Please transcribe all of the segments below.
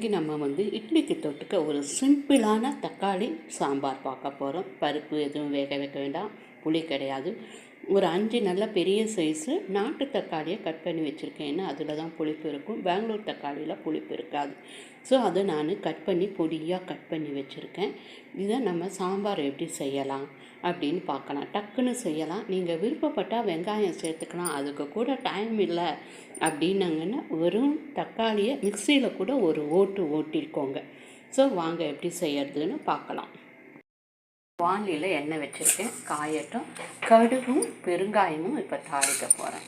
இன்றைக்கி நம்ம இட்லிக்கு தொட்டுக்க ஒரு சிம்பிளான தக்காளி சாம்பார் பார்க்க போகிறோம். பருப்பு எதுவும் வேக வைக்க வேண்டாம், புளி கிடையாது. ஒரு 5 நல்ல பெரிய சைஸு நாட்டு தக்காளியை கட் பண்ணி வச்சுருக்கேன். ஏன்னா அதில் தான் புளிப்பு இருக்கும். பெங்களூர் தக்காளியில் புளிப்பு இருக்காது. ஸோ அதை நான் கட் பண்ணி பொடியாக கட் பண்ணி வச்சுருக்கேன். இதை நம்ம சாம்பார் எப்படி செய்யலாம் அப்படின்னு பார்க்கலாம். டக்குன்னு செய்யலாம். நீங்கள் விருப்பப்பட்டால் வெங்காயம் சேர்த்துக்கலாம். அதுக்கு கூட டைம் இல்லை அப்படின்னாங்கன்னா வெறும் தக்காளியை மிக்சியில் கூட ஒரு ஓட்டிக்கோங்க. ஸோ வாங்க எப்படி செய்யறதுன்னு பார்க்கலாம். வானிலையில் எண்ணெய் வச்சுருக்கேன், காயட்டும். கடுகும் பெருங்காயமும் இப்போ தாளிக்க போகிறேன்.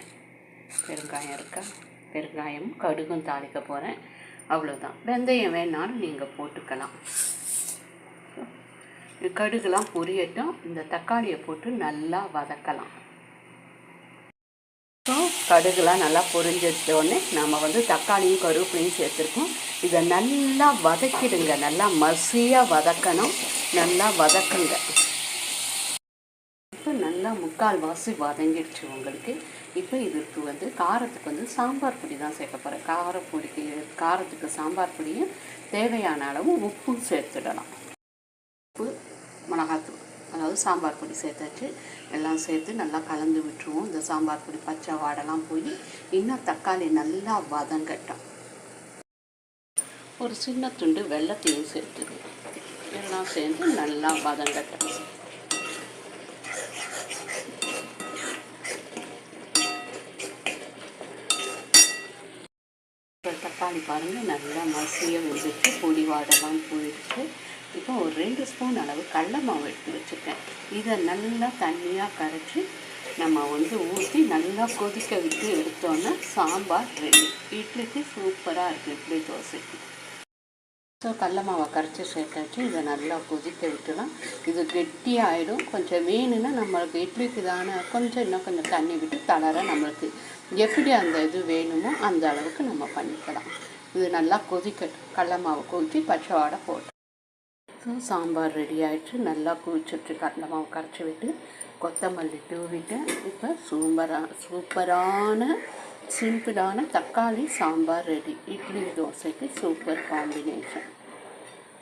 பெருங்காயம் இருக்கா, பெருங்காயமும் கடுகும் தாளிக்க போகிறேன். அவ்வளோதான். வெந்தயம் வேணாலும் நீங்கள் போட்டுக்கலாம். கடுகுலாம் பொரியட்டும். இந்த தக்காளியை போட்டு நல்லா வதக்கலாம். ஸோ கடுகுலாம் நல்லா பொரிஞ்சோடனே நம்ம தக்காளியும் கருவேப்பிலையும் சேர்த்துருக்கோம். இதை நல்லா வதக்கிடுங்க. நல்லா மசியாக வதக்கணும். நல்லா வதக்குங்க. இப்போ நல்லா முக்கால்வாசி வதங்கிடுச்சு உங்களுக்கு. இப்போ இதுக்கு காரத்துக்கு சாம்பார் பொடி தான் சேர்க்க போகிறேன். காரத்துக்கு சாம்பார் பொடியும் தேவையான அளவு உப்பும் சேர்த்துடலாம். உப்பு, மிளகாத்தூள், அதாவது சாம்பார் பொடி சேர்த்தாச்சு. எல்லாம் சேர்த்து நல்லா கலந்து விட்டுருவோம். இந்த சாம்பார் பொடி பச்சை வாடெல்லாம் போய் இன்னும் தக்காளி நல்லா வதங்கட்டும். ஒரு சின்ன துண்டு வெல்லத்தையும் சேர்த்துது. எல்லாம் சேர்ந்து நல்லா வதங்கட்டும். தக்காளி பாருங்கள் நல்லா மசியாக வெந்துட்டு பொடி வாடெல்லாம் போயிடுச்சு. இப்போ ஒரு 2 ஸ்பூன் அளவு கடலை மாவு எடுத்து வச்சுருக்கேன். இதை நல்லா தண்ணியாக கரைச்சி நம்ம ஊற்றி நல்லா கொதிக்க விட்டு எடுத்தோன்னா சாம்பார் ரெடி. இட்லிக்கு சூப்பராக இருக்குது, இட்லி தோசைக்கு. ஸோ கடலை மாவை கரைச்சி சேர்த்தாச்சு. இதை நல்லா கொதிக்க விட்டுலாம். இது கெட்டியாகிடும். கொஞ்சம் வேணும்னா நம்மளுக்கு இட்லிக்கு தானே இன்னும் கொஞ்சம் தண்ணி விட்டு தளர நம்மளுக்கு எப்படி அந்த இது வேணுமோ அந்த அளவுக்கு நம்ம பண்ணிக்கலாம். இது நல்லா கொதிக்கட்டும். கடலை மாவை கொதித்து பச்சை வாடை போட்டு. ஸோ சாம்பார் ரெடி ஆகிடுச்சு. நல்லா குளிச்சுட்டு கடலை மாவு கரைச்சி விட்டு கொத்தமல்லி தூவிட்டேன். இப்போ சூப்பரான சிம்பிளான தக்காளி சாம்பார் ரெடி. இட்லி தோசைக்கு சூப்பர் காம்பினேஷன்.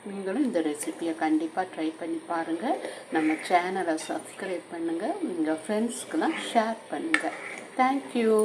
நீங்களும் இந்த ரெசிப்பியை கண்டிப்பாக ட்ரை பண்ணி பாருங்கள். நம்ம சேனலை சப்ஸ்கிரைப் பண்ணுங்கள். உங்கள் ஃப்ரெண்ட்ஸ்க்கெலாம் ஷேர் பண்ணுங்கள். தேங்க்யூ.